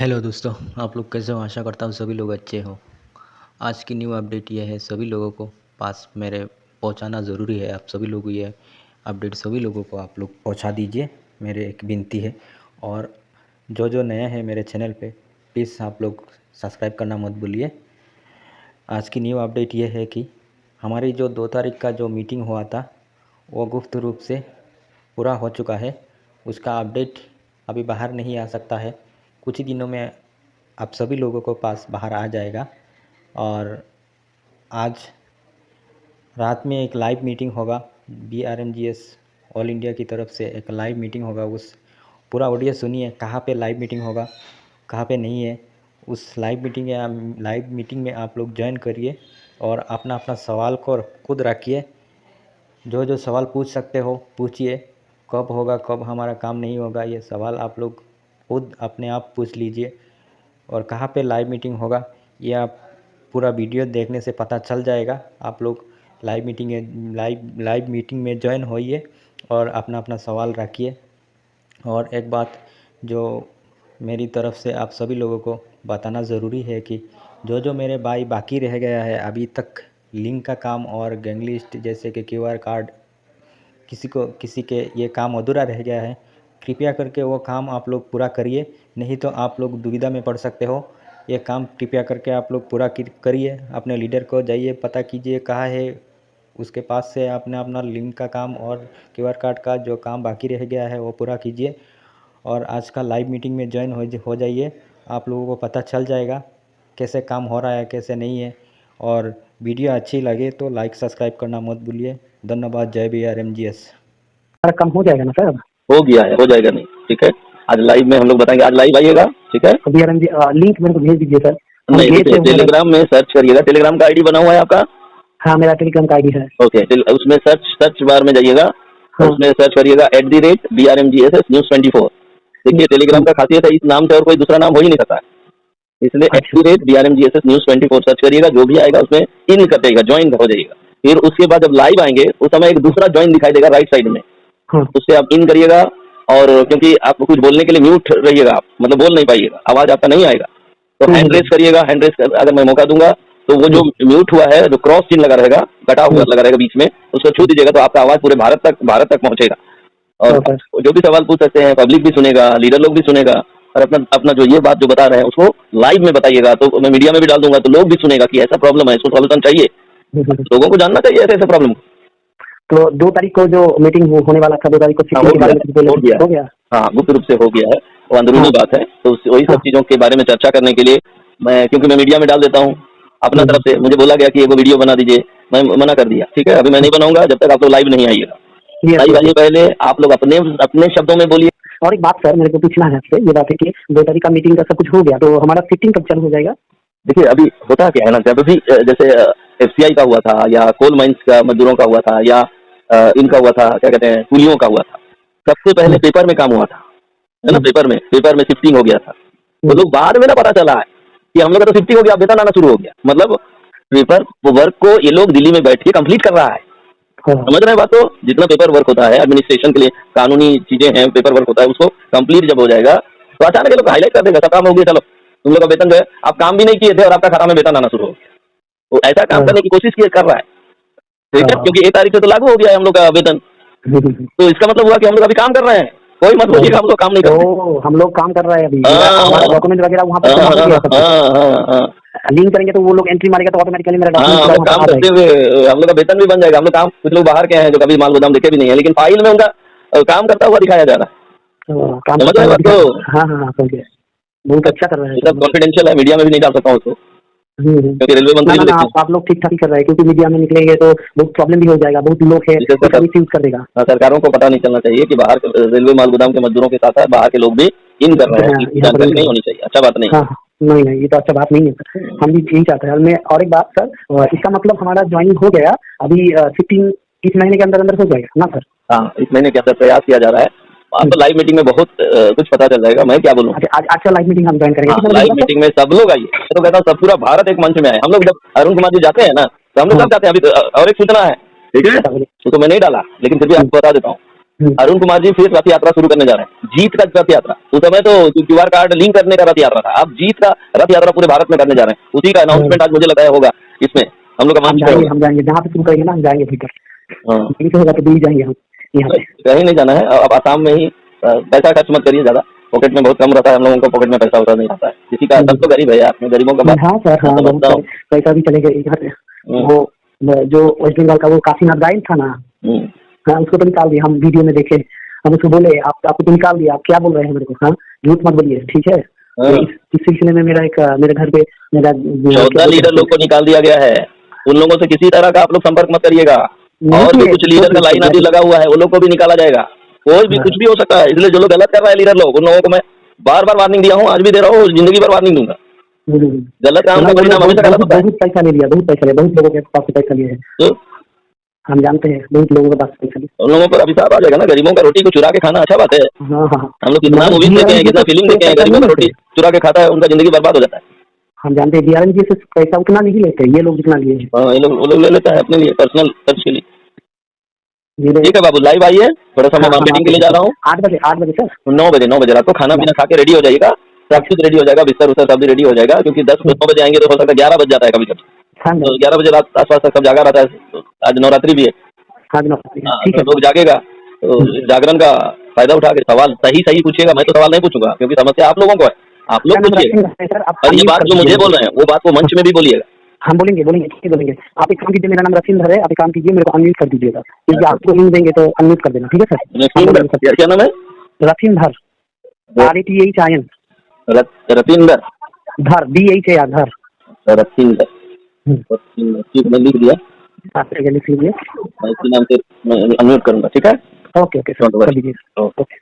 Hello दोस्तों, आप लोग कैसे हो? आशा करता हूँ सभी लोग अच्छे हो। आज की न्यू अपडेट ये है, सभी लोगों को पास मेरे पहुंचाना ज़रूरी है। आप सभी लोग ये अपडेट सभी लोगों को आप लोग पहुंचा दीजिए, मेरे एक विनती है। और जो जो नया है मेरे चैनल पे, प्लीज़ आप लोग सब्सक्राइब करना मत भूलिए। आज की न्यू अपडेट ये है कि हमारी जो 2 तारीख का जो मीटिंग हुआ था, वो गुप्त रूप से पूरा हो चुका है। उसका अपडेट अभी बाहर नहीं आ सकता है, कुछ ही दिनों में आप सभी लोगों को पास बाहर आ जाएगा। और आज रात में एक लाइव मीटिंग होगा, BRMGS ऑल इंडिया की तरफ से एक लाइव मीटिंग होगा। उस पूरा ऑडियो सुनिए, कहाँ पे लाइव मीटिंग होगा, कहाँ पे नहीं है। उस लाइव मीटिंग में आप लोग ज्वाइन करिए और अपना अपना सवाल को खुद रखिए। जो जो सवाल पूछ सकते हो पूछिए। कब होगा, कब हमारा काम नहीं होगा, ये सवाल आप लोग खुद अपने आप पूछ लीजिए। और कहाँ पे लाइव मीटिंग होगा, ये आप पूरा वीडियो देखने से पता चल जाएगा। आप लोग लाइव मीटिंग में ज्वाइन होइए और अपना अपना सवाल रखिए। और एक बात जो मेरी तरफ से आप सभी लोगों को बताना ज़रूरी है कि जो जो मेरे भाई बाकी रह गया है अभी तक, लिंक का काम और गैंग लिस्ट जैसे कि QR कार्ड, किसी के ये काम अधूरा रह गया है, कृपया करके वो काम आप लोग पूरा करिए, नहीं तो आप लोग दुविधा में पड़ सकते हो। ये काम कृपया करके आप लोग पूरा करिए। अपने लीडर को जाइए, पता कीजिए कहाँ है, उसके पास से आपने अपना लिंक का काम और QR कार्ड का जो काम बाकी रह गया है वो पूरा कीजिए। और आज का लाइव मीटिंग में ज्वाइन हो जाइए। आप लोगों को पता चल जाएगा कैसे काम हो रहा है, कैसे नहीं है। और वीडियो अच्छी लगे तो लाइक सब्सक्राइब करना मत भूलिए। धन्यवाद। जय BRMGS। सारा काम हो जाएगा ना सर? हो गया है, हो जाएगा नहीं, ठीक है। आज लाइव में हम लोग बताएंगे, आज लाइव आइएगा, ठीक है। BRMG लिंक मेरे को भेज दीजिए सर। नहीं, देखिए टेलीग्राम में सर्च करिएगा। टेलीग्राम का आईडी बना हुआ है आपका? हाँ, मेरा टेलीग्राम का आईडी है। ओके, उसमें सर्च बार में जाइएगा। हाँ। उसमें सर्च करिएगा @BRMGSS News 24। देखिए टेलीग्राम का खासियत है, इस नाम से और कोई दूसरा नाम हो ही नहीं सकता, इसलिए @BRMGSS News 24 सर्च करिएगा। जो भी आएगा उसमें इन कर जाइएगा, ज्वाइन हो जाइएगा। फिर उसके बाद जब लाइव आएंगे उस समय एक दूसरा ज्वाइन दिखाई देगा राइट साइड में, उससे आप इन करिएगा। और क्योंकि आप कुछ बोलने के लिए म्यूट रहिएगा, आप मतलब बोल नहीं पाइएगा, आवाज आपका नहीं आएगा, तो हैंड रेस करिएगा। हैंड रेस अगर मैं मौका दूंगा तो वो जो म्यूट हुआ है, जो क्रॉस चिन्ह लगा रहेगा, कटा हुआ लगा रहेगा बीच में, उसको छू दीजिएगा तो आपका आवाज पूरे भारत तक पहुंचेगा। और जो भी सवाल पूछ सकते हैं, पब्लिक भी सुनेगा, लीडर लोग भी सुनेगा। और अपना जो ये बात जो बता रहे हैं उसको लाइव में बताइएगा, तो मैं मीडिया में भी डाल दूंगा, तो लोग भी सुनेगा कि ऐसा प्रॉब्लम है, इसको सॉल्यूशन चाहिए। लोगों को जानना चाहिए ऐसे प्रॉब्लम। तो 2 तारीख को जो मीटिंग होने वाला था, 2 तारीख को हो गया। हाँ, गुप्त रूप से हो गया है, वो अंदरूनी बात है। तो वही सब चीजों के बारे में चर्चा करने के लिए क्योंकि मैं मीडिया में डाल देता हूँ अपना तरफ से, मुझे बोला गया कि एगो वीडियो बना दीजिए, मैं मना कर दिया। ठीक है, अभी मैं नहीं बनाऊंगा जब तक आप लोग लाइव नहीं आइएगा। लाइव आइए, पहले आप लोग अपने शब्दों में बोलिए। और एक बात सर, मेरे को पूछना है आपसे, ये बात है कि 2 तारीख का मीटिंग का सब कुछ हो गया, तो हमारा सिटिंग कब चालू हो जाएगा? देखिए अभी होता क्या है ना, जब भी जैसे FCI का हुआ था, या कोल माइंस का मजदूरों का हुआ था, या इनका हुआ था, क्या कहते हैं, कूलियों का हुआ था, सबसे पहले पेपर में काम हुआ था, है ना। पेपर में शिफ्टिंग हो गया था। तो लोग बाद में ना पता चला है कि हम लोग का तो शिफ्टिंग हो गया, वेतन आना शुरू हो गया। मतलब पेपर वर्क को ये लोग दिल्ली में बैठ के कंप्लीट कर रहा है। समझ रहे हैं बात? तो जितना पेपर वर्क होता है एडमिनिस्ट्रेशन के लिए, कानूनी चीजें हैं, पेपर वर्क होता है, उसको कंप्लीट जब हो जाएगा तो अचानक ये लोग हाईलाइट कर देगा, सब काम हो गया, चलो तुम लोग का वेतन जो है, आप काम भी नहीं किए थे और आपका खाता में वेतन आना शुरू हो गया। तो ऐसा काम करने की कोशिश कर रहा है, ठीक है, क्योंकि 1 तारीख से तो लागू हो गया है हम लोग का वेतन। तो इसका मतलब हुआ कि हम लोग अभी काम कर रहे हैं। कोई मत बोलिएगा हम लोग काम नहीं करते। हम लोग काम कर रहे हैं अभी, हमारा डॉक्यूमेंट वगैरह वहाँ पर लिंक करेंगे तो वो लोग एंट्री मारेगा तो ऑटोमेटिकली मेरा डॉक्यूमेंट काम करते हुए हम लोग का वेतन भी बन जाएगा। हम लोग काम, कुछ लोग बाहर के हैं जो कभी माल गोदाम देखे भी नहीं है, लेकिन फाइल में उनका काम करता हुआ दिखाया जा रहा है। समझ रहे हैं? हाँ, बहुत अच्छा कर रहे हैं। सब कॉन्फिडेंशियल है, मीडिया में भी नहीं डाल सकता हूँ उसको, क्योंकि रेलवे मंत्री आप लोग ठीक ठाक ही कर रहे हैं, क्योंकि मीडिया में निकलेंगे तो बहुत प्रॉब्लम भी हो जाएगा, बहुत लोग है यूज कर देगा। सरकारों को पता नहीं चलना चाहिए कि बाहर रेलवे माल गोदाम के मजदूरों के साथ बाहर के लोग भी इन कर रहे हैं, जानकारी नहीं होनी चाहिए। अच्छा बात नहीं। नहीं, ये तो अच्छा बात नहीं है। हम भी यही चाहते हैं। मैं और एक बात सर, इसका मतलब हमारा ज्वाइनिंग हो गया, अभी शिफ्टिंग इस महीने के अंदर हो जाएगा ना सर? हाँ, इस महीने के अंदर प्रयास किया जा रहा है। आपको लाइव मीटिंग में बहुत कुछ पता चल जाएगा। मैं क्या बोलूँ, अच्छा लाइव मीटिंग हम ज्वाइन करेंगे। लाइव मीटिंग में सब लोग आइए, तो कहता हूँ सब पूरा भारत एक मंच में आए। हम लोग जब अरुण कुमार जी जाते हैं ना, तो हम लोग सब जाते हैं। अभी और एक सूचना है, ठीक है, तो मैं नहीं डाला, लेकिन फिर भी आपको बता देता हूँ। अरुण कुमार जी फिर रथ यात्रा शुरू करने जा रहे हैं, जीत का रथ यात्रा। उस समय तो क्यूआर कार्ड लिंक करने का रथ यात्रा था, अब जीत का रथ यात्रा पूरे भारत में करने जा रहे हैं। उसी का अनाउंसमेंट आज मुझे लगाया होगा इसमें, हम लोग का हम मंच जाएंगे, पे हम जाएंगे जहाँ पे शुरू करेंगे ना, हम जाएंगे भीतर। हाँ, यहीं से होगा तो दिल्ली जाएंगे हम, यहाँ पे। कहीं नहीं जाना है, अब आसाम में ही पैसा खर्च मत करिए ज्यादा, पॉकेट में बहुत कम रहता है, हम लोगों को पॉकेट में पैसा होता नहीं रहता है किसी का, सब तो गरीब है यार, मैं गरीबों का बात हाँ सर, हाँ बहुत समझता हूँ। पैसा भी चले गए इधर। वो जो वेस्ट बंगाल का वो काशीनाथ गायन था ना, हाँ उसको तो निकाल दिया, हम वीडियो में देखे। हम उसको बोले आपको तो निकाल दिया, आप क्या बोल रहे हैं मेरे को? हाँ झूठ मत बोलिए, ठीक है। तो इस सिलसिले में मेरा एक मेरे घर पे मेरा 14 लीडर लोग को निकाल दिया गया है, उन लोगों से किसी तरह का आप लोग संपर्क मत करिएगा। और भी कुछ लीडर का लाइन अभी लगा हुआ है, वो लोग को भी निकाला जाएगा। कोई भी कुछ भी हो सकता है, इसलिए जो लोग गलत कर रहे हैं लीडर लोग, उन लोगों को मैं बार बार वार्निंग दिया हूँ, आज भी दे रहा हूँ, जिंदगी भर वार्निंग दूंगा। गलत काम का परिणाम हमेशा गलत होता है। बहुत पैसा ले लिया, बहुत पैसा लिया, बहुत लोगों के पास से पैसा लिया है, तो हम जानते हैं, बहुत लोगों के पास पैसा लिया। उन लोगों पर अभिशाप आ जाएगा ना, गरीबों का रोटी को चुरा के खाना अच्छा बात है। हाँ हाँ, हम लोग कितना मूवीज देखे हैं, कितना फिल्म देखे हैं, गरीबों का रोटी चुरा के खाता है, उनका जिंदगी बर्बाद हो जाता है। हम जानते हैं DRM जी से पैसा उतना नहीं लेते, ये लोग जितना लिए हैं। हाँ, ये लोग वो लोग ले लेता है अपने लिए, पर्सनल खर्च के लिए। ये ठीक है बाबू, लाइव आइए, थोड़ा सा मैं मार्केटिंग के लिए जा रहा हूँ। 8 बजे सर, 9 बजे रात को खाना पीना खा के रेडी हो जाइएगा, सब कुछ रेडी हो जाएगा, बिस्तर उस्तर सब भी रेडी हो जाएगा, क्योंकि 10-9 बजे आएंगे तो हो सकता है 11 बज जाता है कभी कभी, तो 11 बजे रात आसपास तक सब जागा रहता है। आज नवरात्रि भी है, ठीक है। लोग जागेगा, तो जागरण का फायदा उठा के सवाल सही पूछिएगा, मैं तो सवाल नहीं पूछूंगा, क्योंकि समस्या आप लोगों को है, आप लोग पूछिएगा। और ये बात जो मुझे बोल रहे हैं वो बात को मंच में भी बोलिएगा। हम बोलेंगे ठीक है बोलेंगे। आप एक काम कीजिए, मेरा नाम रफींदर है, आप एक काम कीजिए, मेरे को अनम्यूट कर दीजिएगा, क्योंकि आपको लिंक देंगे तो अनम्यूट कर देना, ठीक है सर? क्या नाम है? रफींदर, RATHIN, रतींदर धर, DHAR धर, रतींदर, ठीक, मैं लिख दिया, आप लिख लीजिए। मैं इसी नाम से अनम्यूट करूंगा, ठीक है? ओके सर, कर दीजिए। ओके।